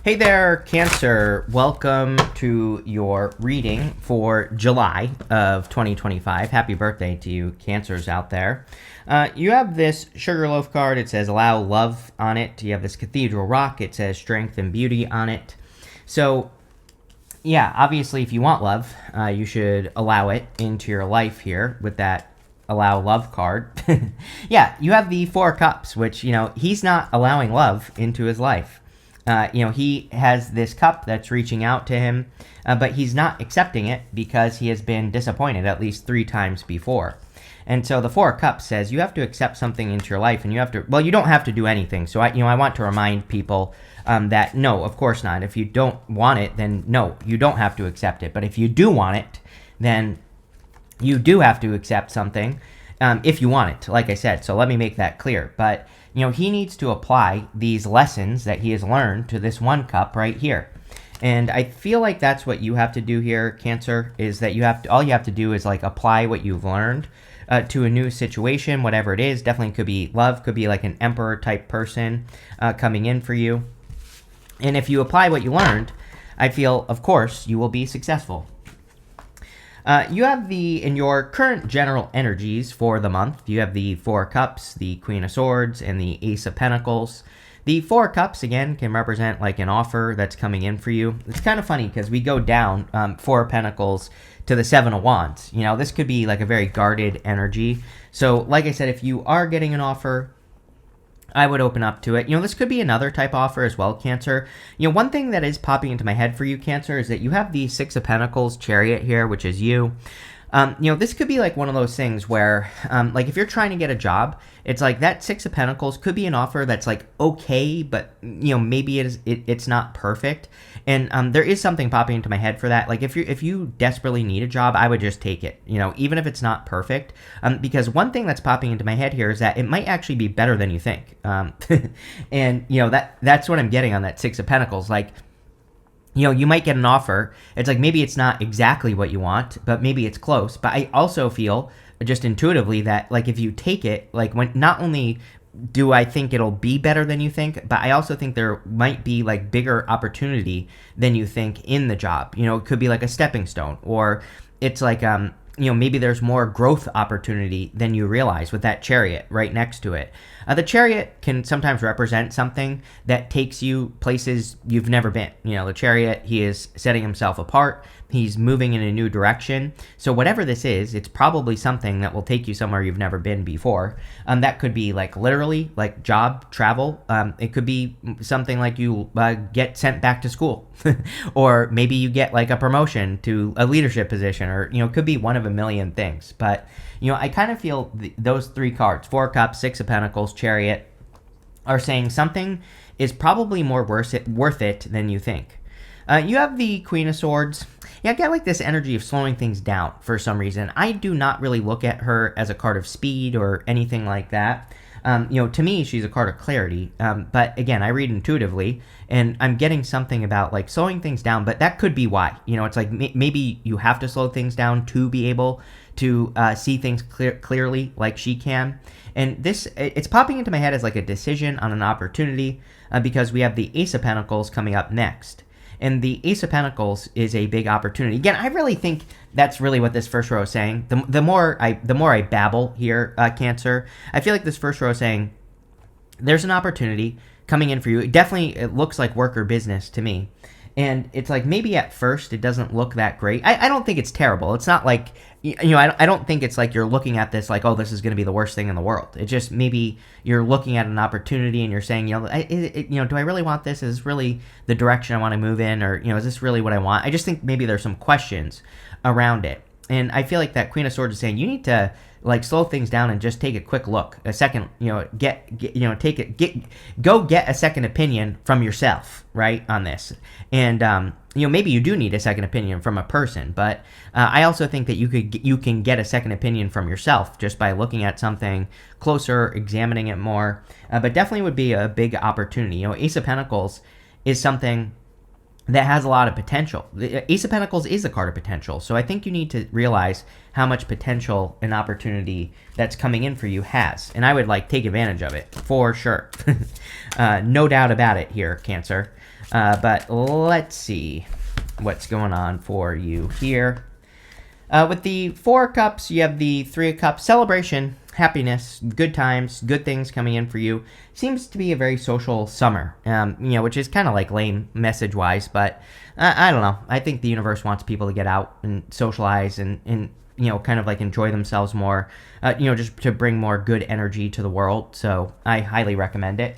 Hey there, Cancer. Welcome to your reading for July of 2025. Happy birthday to you, Cancers out there. You have this Sugarloaf card. It says allow love on it. You have this Cathedral Rock. It says strength and beauty on it. So, yeah, obviously, if you want love, you should allow it into your life here with that allow love card. Yeah, you have the Four Cups, which, he's not allowing love into his life. He has this cup that's reaching out to him, but he's not accepting it because he has been disappointed at least 3 times before. And so the Four Cups says you have to accept something into your life, and you have to, well, you don't have to do anything. So I want to remind people that no, of course not. If you don't want it, then no, you don't have to accept it. But if you do want it, then you do have to accept something if you want it, like I said. So let me make that clear. But, he needs to apply these lessons that he has learned to this one cup right here. And I feel like that's what you have to do here, Cancer, is that all you have to do is like apply what you've learned to a new situation, whatever it is. Definitely could be love, could be like an emperor type person coming in for you. And if you apply what you learned, I feel, of course, you will be successful. You have in your current general energies for the month, you have the Four Cups, the Queen of Swords, and the Ace of Pentacles. The Four Cups, again, can represent like an offer that's coming in for you. It's kind of funny because we go down Four of Pentacles to the Seven of Wands. This could be like a very guarded energy. So, like I said, if you are getting an offer, I would open up to it. This could be another type offer as well, Cancer. One thing that is popping into my head for you, Cancer, is that you have the Six of Pentacles Chariot here, which is you. This could be like one of those things where, like if you're trying to get a job, it's like that Six of Pentacles could be an offer that's like okay, but maybe it's not perfect. And there is something popping into my head for that. Like if you desperately need a job, I would just take it. Even if it's not perfect, because one thing that's popping into my head here is that it might actually be better than you think. And that's what I'm getting on that Six of Pentacles. Like, you might get an offer. It's like maybe it's not exactly what you want, but maybe it's close. But I also feel just intuitively that like if you take it, like when not only do I think it'll be better than you think, but I also think there might be like bigger opportunity than you think in the job. It could be like a stepping stone, or it's like maybe there's more growth opportunity than you realize with that Chariot right next to it. The Chariot can sometimes represent something that takes you places you've never been. The Chariot, he is setting himself apart. He's moving in a new direction. So whatever this is, it's probably something that will take you somewhere you've never been before. That could be like literally like job, travel. It could be something like you get sent back to school or maybe you get like a promotion to a leadership position, or, it could be one of a million things. But, I kind of feel those 3 cards, Four Cups, Six of Pentacles, Chariot, are saying something is probably more worth it than you think. You have the Queen of Swords. Yeah, I get like this energy of slowing things down for some reason. I do not really look at her as a card of speed or anything like that. To me, she's a card of clarity. But again, I read intuitively, and I'm getting something about like slowing things down, but that could be why. It's like maybe you have to slow things down to be able to see things clearly like she can. And it's popping into my head as like a decision on an opportunity because we have the Ace of Pentacles coming up next. And the Ace of Pentacles is a big opportunity. Again, I really think that's really what this first row is saying. The more I babble here, Cancer, I feel like this first row is saying there's an opportunity coming in for you. It looks like work or business to me. And it's like maybe at first it doesn't look that great. I don't think it's terrible. It's not like, I don't think it's like you're looking at this like, oh, this is going to be the worst thing in the world. It just maybe you're looking at an opportunity and you're saying, do I really want this? Is this really the direction I want to move in? Or, is this really what I want? I just think maybe there's some questions around it. And I feel like that Queen of Swords is saying you need to like slow things down and just take a quick look, a second, go get a second opinion from yourself, right, on this. And maybe you do need a second opinion from a person, but I also think that you can get a second opinion from yourself just by looking at something closer, examining it more. But definitely would be a big opportunity. Ace of Pentacles is something that has a lot of potential. The Ace of Pentacles is a card of potential, so I think you need to realize how much potential and opportunity that's coming in for you has, and I would take advantage of it for sure. No doubt about it here, Cancer. But let's see what's going on for you here. With the Four of Cups, you have the Three of Cups. Celebration, happiness, good times, good things coming in for you. Seems to be a very social summer, which is kind of like lame message-wise, but I don't know. I think the universe wants people to get out and socialize and kind of like enjoy themselves more, just to bring more good energy to the world. So I highly recommend it.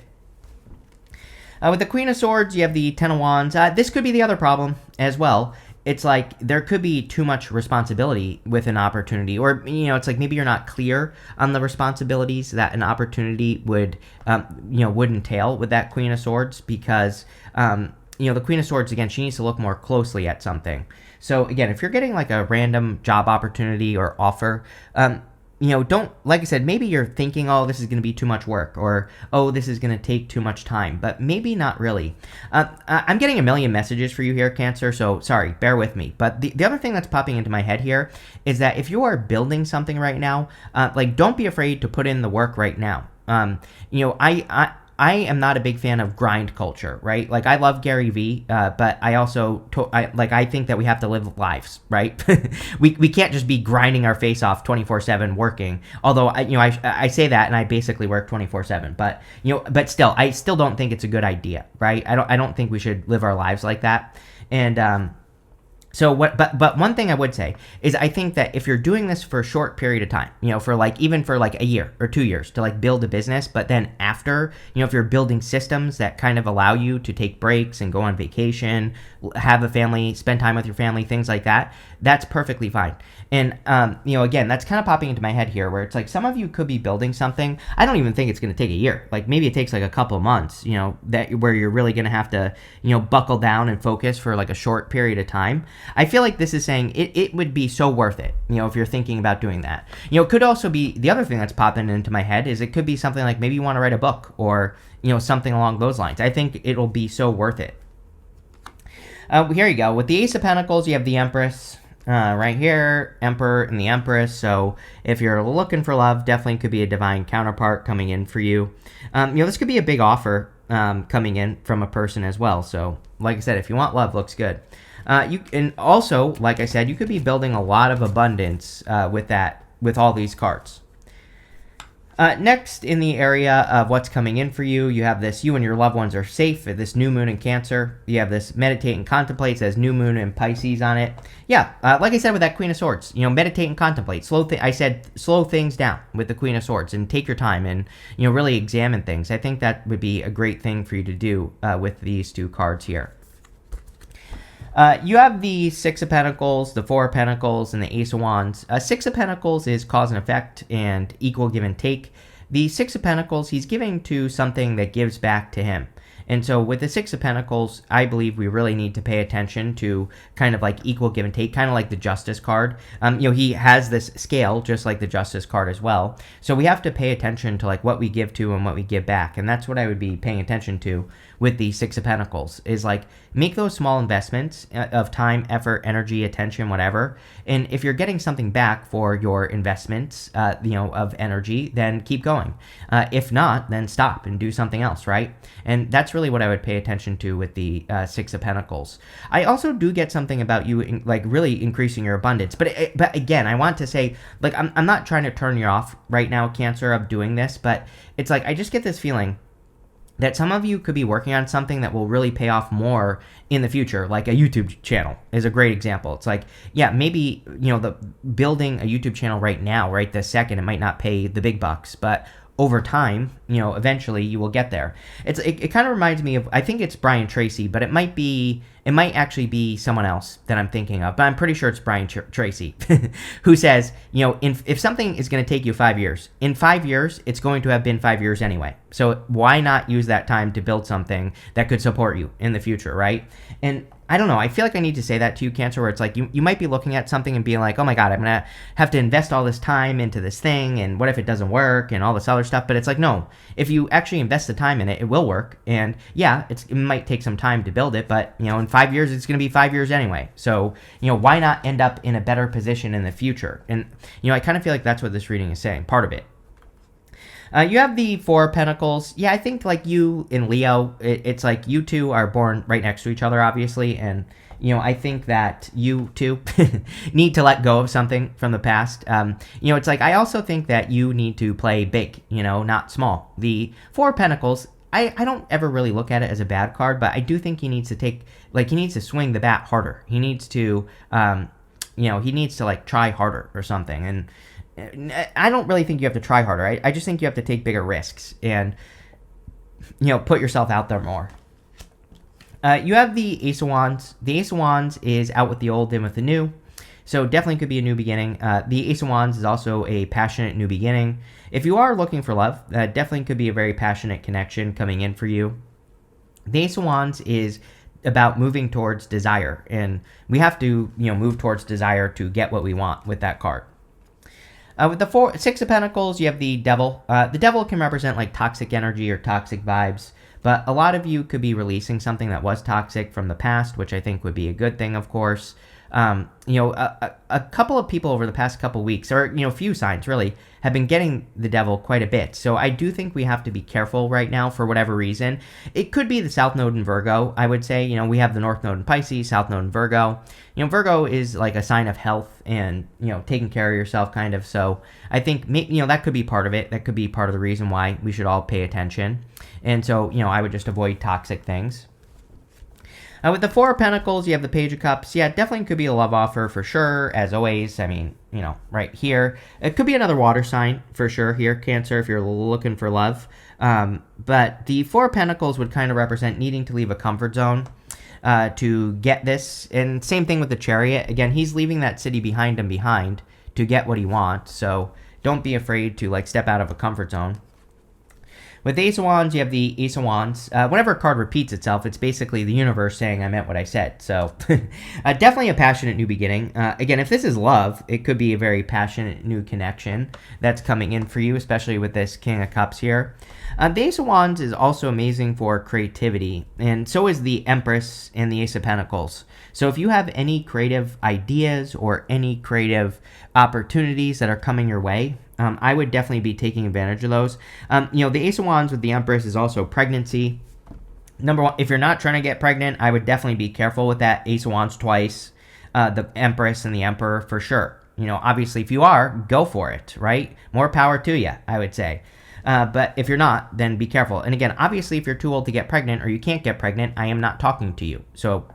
With the Queen of Swords, you have the Ten of Wands. This could be the other problem as well. It's like there could be too much responsibility with an opportunity, or it's like maybe you're not clear on the responsibilities that an opportunity would entail with that Queen of Swords, because the Queen of Swords, again, she needs to look more closely at something. So again, if you're getting like a random job opportunity or offer, don't, like I said, maybe you're thinking, oh, this is going to be too much work, or, oh, this is going to take too much time, but maybe not really. I'm getting a million messages for you here, Cancer, so sorry, bear with me. But the other thing that's popping into my head here is that if you are building something right now, don't be afraid to put in the work right now. I am not a big fan of grind culture, right? Like, I love Gary Vee, but I also, I think that we have to live lives, right? we can't just be grinding our face off 24/7 working. Although, I say that and I basically work 24/7, but, but still, I still don't think it's a good idea, right? I don't think we should live our lives like that. And, but one thing I would say is I think that if you're doing this for a short period of time, even for a year or 2 years to build a business, but then after, if you're building systems that kind of allow you to take breaks and go on vacation, have a family, spend time with your family, things like that, that's perfectly fine. And, again, that's kind of popping into my head here where it's like some of you could be building something. I don't even think it's going to take a year. Like maybe it takes a couple of months, where you're really going to have to, buckle down and focus for a short period of time. I feel like this is saying it would be so worth it, if you're thinking about doing that. It could also be the other thing that's popping into my head is it could be something like maybe you want to write a book or, something along those lines. I think it'll be so worth it. Here you go. With the Ace of Pentacles, you have the Empress. Right here, Emperor and the Empress. So if you're looking for love, definitely could be a divine counterpart coming in for you. This could be a big offer coming in from a person as well. So like I said, if you want love, looks good. And also, like I said, you could be building a lot of abundance with all these cards. Next, in the area of what's coming in for you, you have this, you and your loved ones are safe, this new moon in Cancer. You have this meditate and contemplate, says new moon in Pisces on it. Yeah, like I said with that Queen of Swords, meditate and contemplate. I said slow things down with the Queen of Swords and take your time and, really examine things. I think that would be a great thing for you to do with these two cards here. You have the Six of Pentacles, the Four of Pentacles, and the Ace of Wands. Six of Pentacles is cause and effect and equal give and take. The Six of Pentacles, he's giving to something that gives back to him. And so with the Six of Pentacles, I believe we really need to pay attention to kind of equal give and take, kind of like the Justice card. He has this scale just like the Justice card as well. So we have to pay attention to what we give to and what we give back. And that's what I would be paying attention to with the Six of Pentacles is make those small investments of time, effort, energy, attention, whatever. And if you're getting something back for your investments, of energy, then keep going. If not, then stop and do something else, right? And that's really what I would pay attention to with the Six of Pentacles. I also do get something about you really increasing your abundance. But again, I want to say, I'm not trying to turn you off right now, Cancer, of doing this, but it's I just get this feeling that some of you could be working on something that will really pay off more in the future, like a YouTube channel is a great example. It's maybe, the building a YouTube channel right now, right this second, it might not pay the big bucks, but over time, eventually you will get there. It kind of reminds me of, I think it's Brian Tracy, but it might actually be someone else that I'm thinking of, but I'm pretty sure it's Brian Tracy, who says, if something is going to take you 5 years, in 5 years, it's going to have been 5 years anyway. So why not use that time to build something that could support you in the future, right? And I don't know. I feel like I need to say that to you, Cancer, where it's you might be looking at something and being like, oh my God, I'm going to have to invest all this time into this thing. And what if it doesn't work and all this other stuff? But it's no, if you actually invest the time in it, it will work. And yeah, it might take some time to build it, but in 5 years, it's going to be 5 years anyway. So, why not end up in a better position in the future? And, I kind of feel like that's what this reading is saying, part of it. You have the Four of Pentacles. Yeah, I think like you and Leo, it's like you two are born right next to each other, obviously, and I think that you two need to let go of something from the past. It's like I also think that you need to play big, not small. The Four of Pentacles, I don't ever really look at it as a bad card, but I do think he needs to swing the bat harder. He needs to, like try harder or something. And I don't really think you have to try harder. I just think you have to take bigger risks and, put yourself out there more. You have the Ace of Wands. The Ace of Wands is out with the old, in with the new. So definitely could be a new beginning. The Ace of Wands is also a passionate new beginning. If you are looking for love, definitely could be a very passionate connection coming in for you. The Ace of Wands is about moving towards desire. And we have to, move towards desire to get what we want with that card. With the Six of Pentacles, you have the Devil. The Devil can represent like toxic energy or toxic vibes. But a lot of you could be releasing something that was toxic from the past, which I think would be a good thing, of course. A couple of people over the past couple weeks, or, a few signs really, have been getting the Devil quite a bit. So I do think we have to be careful right now for whatever reason. It could be the South Node in Virgo, I would say. We have the North Node in Pisces, South Node in Virgo. Virgo is like a sign of health and, taking care of yourself kind of. So I think, that could be part of it. That could be part of the reason why we should all pay attention. And so, I would just avoid toxic things. With the Four of Pentacles, you have the Page of Cups. Yeah, it definitely could be a love offer for sure, as always. I mean, right here. It could be another water sign for sure here, Cancer, if you're looking for love. But the Four of Pentacles would kind of represent needing to leave a comfort zone to get this. And same thing with the Chariot. Again, he's leaving that city behind him to get what he wants. So don't be afraid to like step out of a comfort zone. With the Ace of Wands, you have the Ace of Wands. Whenever a card repeats itself, it's basically the universe saying I meant what I said. So definitely a passionate new beginning. Again, if this is love, it could be a very passionate new connection that's coming in for you, especially with this King of Cups here. The Ace of Wands is also amazing for creativity, and so is the Empress and the Ace of Pentacles. So if you have any creative ideas or any creative opportunities that are coming your way, I would definitely be taking advantage of those. The Ace of Wands with the Empress is also pregnancy. Number one, if you're not trying to get pregnant, I would definitely be careful with that Ace of Wands twice, the Empress and the Emperor for sure. Obviously, if you are, go for it, right? More power to you, I would say. But if you're not, then be careful. And again, obviously, if you're too old to get pregnant or you can't get pregnant, I am not talking to you. So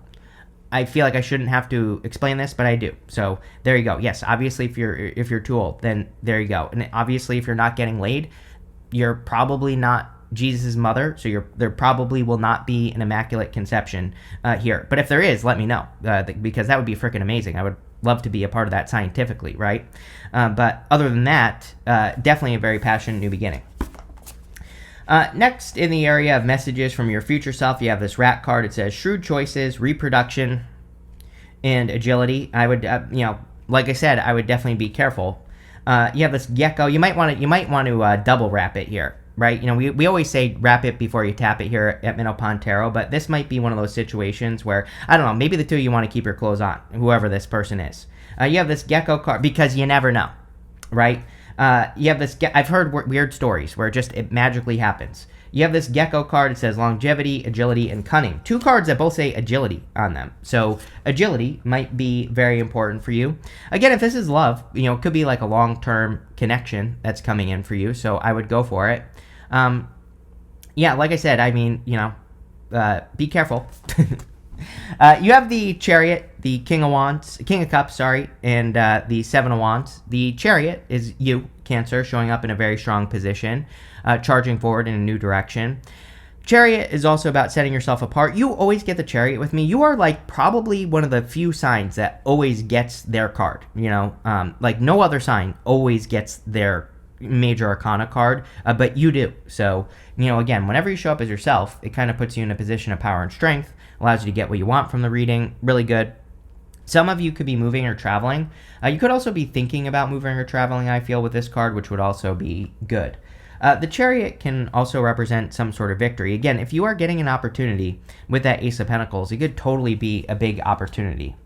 I feel like I shouldn't have to explain this, but I do. So there you go. Yes, obviously, if you're too old, then there you go. And obviously, if you're not getting laid, you're probably not Jesus' mother, so there probably will not be an immaculate conception here. But if there is, let me know, because that would be freaking amazing. I would love to be a part of that scientifically, right? But other than that, definitely a very passionate new beginning. Next, in the area of messages from your future self, you have this rat card. It says shrewd choices, reproduction, and agility. I would, like I said, I would definitely be careful. You have this gecko. You might want to double wrap it here, right? We always say wrap it before you tap it here at Minnow Tarot, but this might be one of those situations where, I don't know, maybe the two of you want to keep your clothes on, whoever this person is. You have this gecko card because you never know, right? You have this, I've heard weird stories where it magically happens. You have this gecko card. It says longevity, agility, and cunning. Two cards that both say agility on them. So agility might be very important for you. Again, if this is love, it could be like a long-term connection that's coming in for you. So I would go for it. Yeah, like I said, I mean, be careful. You have the Chariot, the King of Cups, and the Seven of Wands. The Chariot is you, Cancer, showing up in a very strong position, charging forward in a new direction. Chariot is also about setting yourself apart. You always get the Chariot with me. You are like probably one of the few signs that always gets their card. Like no other sign always gets their major arcana card, but you do. So, again, whenever you show up as yourself, it kind of puts you in a position of power and strength, allows you to get what you want from the reading. Really good. Some of you could be moving or traveling. You could also be thinking about moving or traveling, I feel, with this card, which would also be good. The Chariot can also represent some sort of victory. Again, if you are getting an opportunity with that Ace of Pentacles, it could totally be a big opportunity.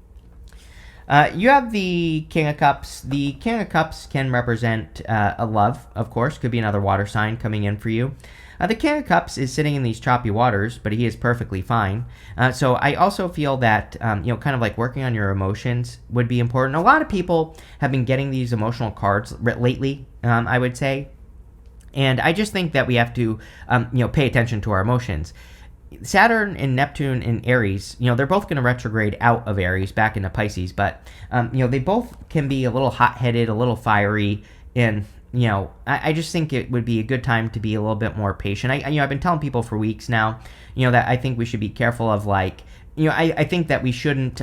You have the King of Cups. The King of Cups can represent a love, of course. Could be another water sign coming in for you. The King of Cups is sitting in these choppy waters, but he is perfectly fine. So I also feel that, kind of like working on your emotions would be important. A lot of people have been getting these emotional cards lately, I would say. And I just think that we have to, pay attention to our emotions. Saturn and Neptune in Aries, they're both going to retrograde out of Aries back into Pisces, but, they both can be a little hot-headed, a little fiery, and, I just think it would be a good time to be a little bit more patient. I've been telling people for weeks now, that I think we should be careful of, like, I think that we shouldn't,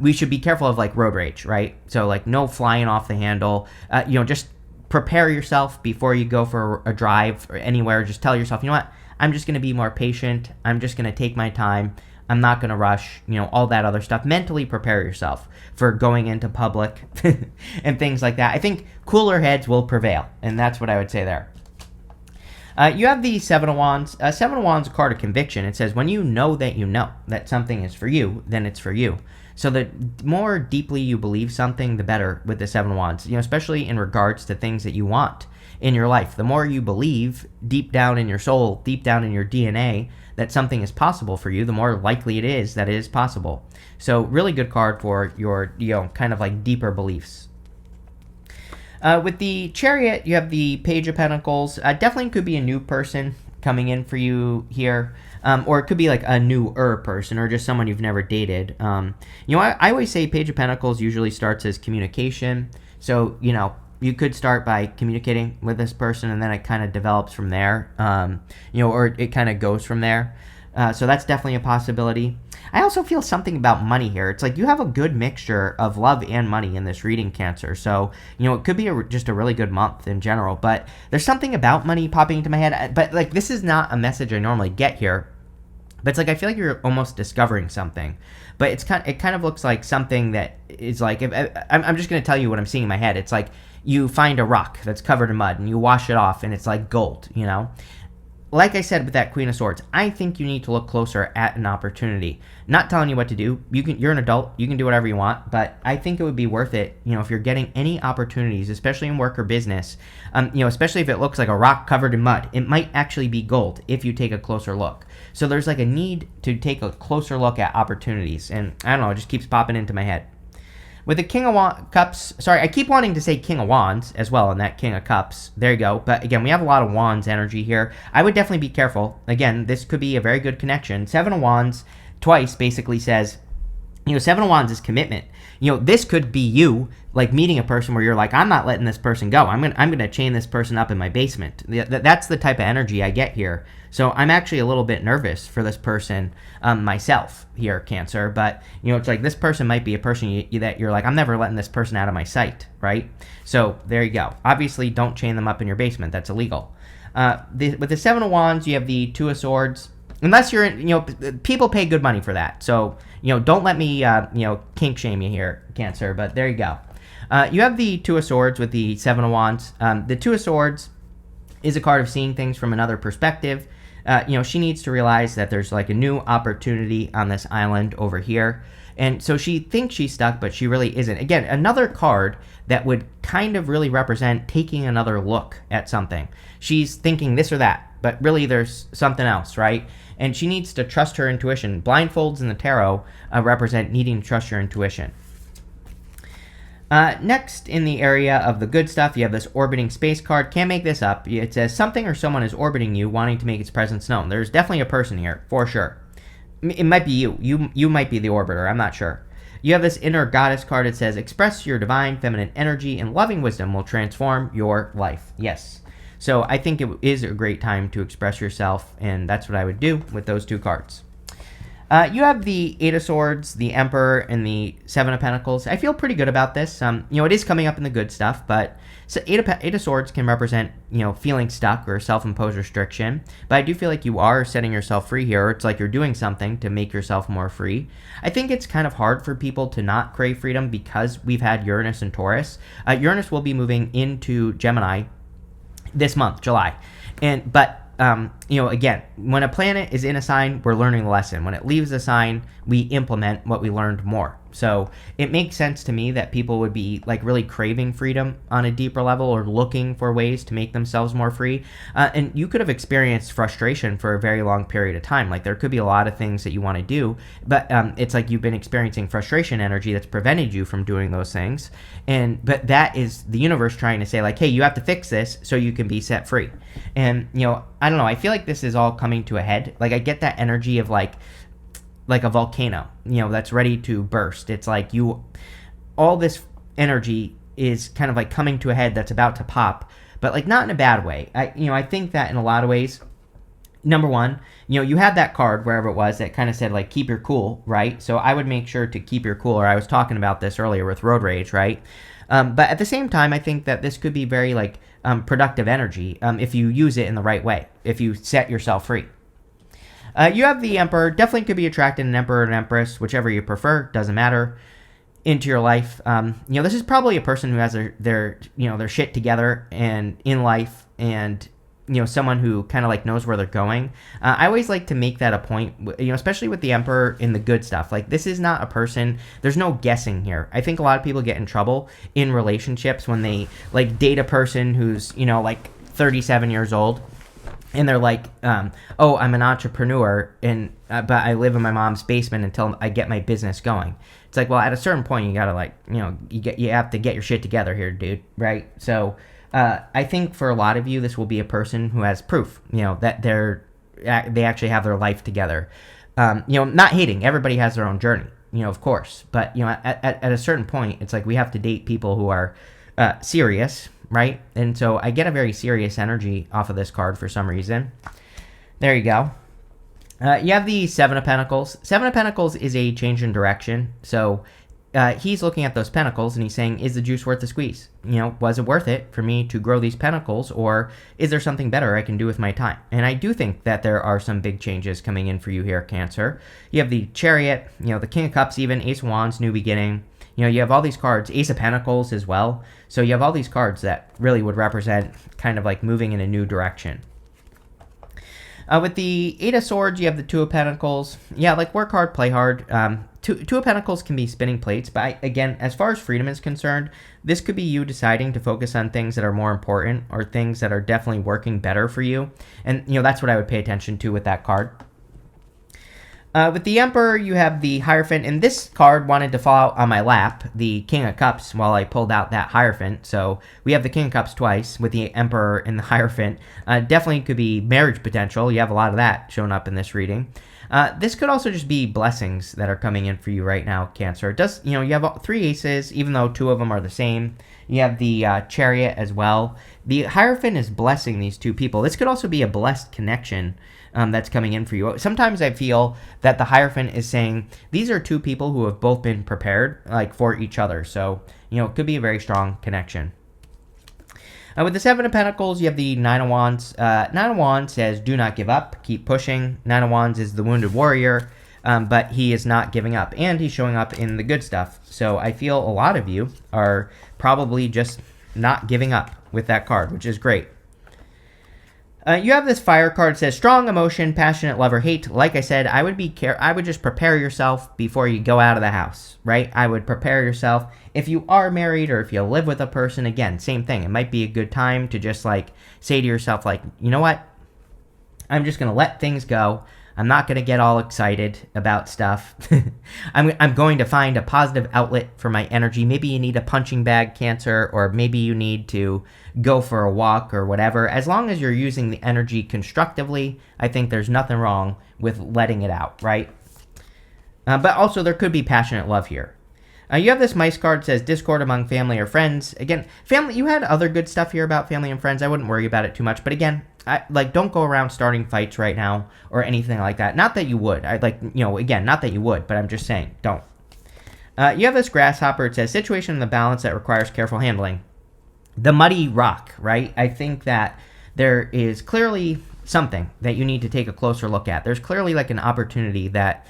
we should be careful of, like, road rage, right? So, like, no flying off the handle, just prepare yourself before you go for a drive or anywhere. Just tell yourself, you know what? I'm just going to be more patient. I'm just going to take my time. I'm not going to rush, all that other stuff. Mentally prepare yourself for going into public and things like that. I think cooler heads will prevail, and that's what I would say there. You have the Seven of Wands. Seven of Wands is a card of conviction. It says when you know that something is for you, then it's for you. So the more deeply you believe something, the better with the Seven of Wands, especially in regards to things that you want in your life. The more you believe deep down in your soul, deep down in your DNA, that something is possible for you, the more likely it is that it is possible. So really good card for your, kind of like deeper beliefs. With the Chariot, you have the Page of Pentacles. Definitely could be a new person coming in for you here. Or it could be like a newer person or just someone you've never dated. I always say Page of Pentacles usually starts as communication. So, you could start by communicating with this person and then it kind of develops from there, or it kind of goes from there. So that's definitely a possibility. I also feel something about money here. It's like you have a good mixture of love and money in this reading, Cancer. So, it could be just a really good month in general. But there's something about money popping into my head. But, like, this is not a message I normally get here. But it's like I feel like you're almost discovering something. But it kind of looks like something that is like, I'm just going to tell you what I'm seeing in my head. It's like you find a rock that's covered in mud and you wash it off and it's like gold, Like I said with that Queen of Swords, I think you need to look closer at an opportunity. Not telling you what to do. You're an adult. You can do whatever you want. But I think it would be worth it, if you're getting any opportunities, especially in work or business, especially if it looks like a rock covered in mud. It might actually be gold if you take a closer look. So there's like a need to take a closer look at opportunities. And I don't know, it just keeps popping into my head. With the King of Cups, sorry, I keep wanting to say King of Wands as well in that King of Cups. There you go. But again, we have a lot of Wands energy here. I would definitely be careful. Again, this could be a very good connection. Seven of Wands twice basically says, Seven of Wands is commitment. This could be you, like meeting a person where you're like, I'm not letting this person go. I'm gonna chain this person up in my basement. That's the type of energy I get here. So I'm actually a little bit nervous for this person myself here, Cancer. But, it's like this person might be a person that you're like, I'm never letting this person out of my sight, right? So there you go. Obviously, don't chain them up in your basement. That's illegal. With the Seven of Wands, you have the Two of Swords. Unless you're in, people pay good money for that. So, don't let me, kink shame you here, Cancer. But there you go. You have the Two of Swords with the Seven of Wands. The Two of Swords is a card of seeing things from another perspective. She needs to realize that there's like a new opportunity on this island over here. And so she thinks she's stuck, but she really isn't. Again, another card that would kind of really represent taking another look at something. She's thinking this or that, but really there's something else, right? And she needs to trust her intuition. Blindfolds in the tarot represent needing to trust your intuition. Next, in the area of the good stuff, you have this orbiting space card. Can't make this up. It says something or someone is orbiting you, wanting to make its presence known. There's definitely a person here, for sure. It might be you. You might be the orbiter. I'm not sure. You have this inner goddess card. It says, express your divine feminine energy and loving wisdom will transform your life. Yes. So I think it is a great time to express yourself, and that's what I would do with those two cards. You have the Eight of Swords, the Emperor, and the Seven of Pentacles. I feel pretty good about this. It is coming up in the good stuff, but so Eight of Swords can represent, feeling stuck or self-imposed restriction. But I do feel like you are setting yourself free here. It's like you're doing something to make yourself more free. I think it's kind of hard for people to not crave freedom because we've had Uranus and Taurus. Uranus will be moving into Gemini this month, July. But again, when a planet is in a sign, we're learning the lesson. When it leaves a sign, we implement what we learned more. So it makes sense to me that people would be like really craving freedom on a deeper level or looking for ways to make themselves more free. And you could have experienced frustration for a very long period of time. Like there could be a lot of things that you want to do, but it's like you've been experiencing frustration energy that's prevented you from doing those things. But that is the universe trying to say like, hey, you have to fix this so you can be set free. And, I don't know. I feel like this is all coming to a head. Like I get that energy of like a volcano, that's ready to burst. It's like all this energy is kind of like coming to a head that's about to pop, but like not in a bad way. I think that in a lot of ways, number one, you had that card wherever it was that kind of said like, keep your cool, right? So I would make sure to keep your cool, or I was talking about this earlier with road rage, right? But at the same time, I think that this could be very like productive energy if you use it in the right way, if you set yourself free. You have the Emperor. Definitely could be attracting an Emperor or an Empress, whichever you prefer. Doesn't matter. Into your life. This is probably a person who has their shit together and in life, and someone who kind of like knows where they're going. I always like to make that a point, especially with the Emperor in the good stuff. Like this is not a person. There's no guessing here. I think a lot of people get in trouble in relationships when they like date a person who's like 37 years old. And they're like, oh, I'm an entrepreneur, but I live in my mom's basement until I get my business going. It's like, well, at a certain point, you gotta like, you have to get your shit together here, dude, right? So, I think for a lot of you, this will be a person who has proof, that they actually have their life together. Not hating. Everybody has their own journey, of course. But at a certain point, it's like we have to date people who are serious. Right? And so I get a very serious energy off of this card for some reason. There you go. You have the Seven of Pentacles. Seven of Pentacles is a change in direction. So he's looking at those pentacles and he's saying, is the juice worth the squeeze? Was it worth it for me to grow these pentacles, or is there something better I can do with my time? And I do think that there are some big changes coming in for you here, Cancer. You have the Chariot, the King of Cups even, Ace of Wands, New Beginning. You have all these cards, Ace of Pentacles as well. So you have all these cards that really would represent kind of like moving in a new direction. With the Eight of Swords, you have the Two of Pentacles. Yeah, like work hard, play hard. Two of Pentacles can be spinning plates. But again, as far as freedom is concerned, this could be you deciding to focus on things that are more important or things that are definitely working better for you. And, that's what I would pay attention to with that card. With the Emperor, you have the Hierophant, and this card wanted to fall out on my lap, the King of Cups, while I pulled out that Hierophant. So we have the King of Cups twice with the Emperor and the Hierophant. Definitely could be marriage potential. You have a lot of that showing up in this reading. This could also just be blessings that are coming in for you right now, Cancer. It does, you have three aces, even though two of them are the same. You have the Chariot as well. The Hierophant is blessing these two people. This could also be a blessed connection that's coming in for you. Sometimes I feel that the Hierophant is saying these are two people who have both been prepared like for each other. So, it could be a very strong connection. With the Seven of Pentacles, you have the Nine of Wands. Nine of Wands says, do not give up, keep pushing. Nine of Wands is the wounded warrior, but he is not giving up, and he's showing up in the good stuff. So I feel a lot of you are probably just not giving up with that card, which is great. You have this Fire card that says strong emotion, passionate love or hate. Like I said, I would just prepare yourself before you go out of the house, right? I would prepare yourself. If you are married or if you live with a person, again, same thing. It might be a good time to just like say to yourself, like, you know what? I'm just going to let things go. I'm not going to get all excited about stuff. I'm going to find a positive outlet for my energy. Maybe you need a punching bag, Cancer, or maybe you need to go for a walk or whatever. As long as you're using the energy constructively, I think there's nothing wrong with letting it out, right? But also there could be passionate love here. You have this Mice card that says discord among family or friends. Again, family. You had other good stuff here about family and friends. I wouldn't worry about it too much. But again, don't go around starting fights right now or anything like that. Not that you would. Again, not that you would, but I'm just saying, don't. You have this Grasshopper. It says situation in the balance that requires careful handling. The muddy rock, right? I think that there is clearly something that you need to take a closer look at. There's clearly like an opportunity that,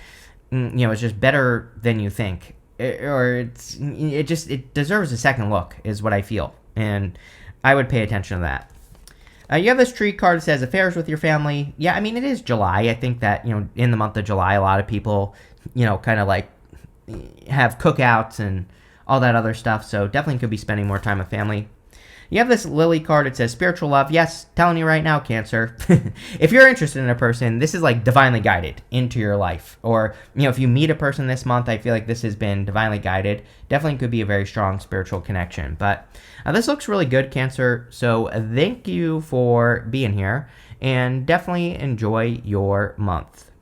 is just better than you think. It deserves a second look is what I feel, and I would pay attention to that. You have this Tree card that says affairs with your family. Yeah, I mean, it is July. I think that, in the month of July, a lot of people, kind of like have cookouts and all that other stuff. So definitely could be spending more time with family. You have this Lily card. It says spiritual love. Yes, telling you right now, Cancer. If you're interested in a person, this is like divinely guided into your life. Or, if you meet a person this month, I feel like this has been divinely guided. Definitely could be a very strong spiritual connection. But this looks really good, Cancer. So thank you for being here. And definitely enjoy your month.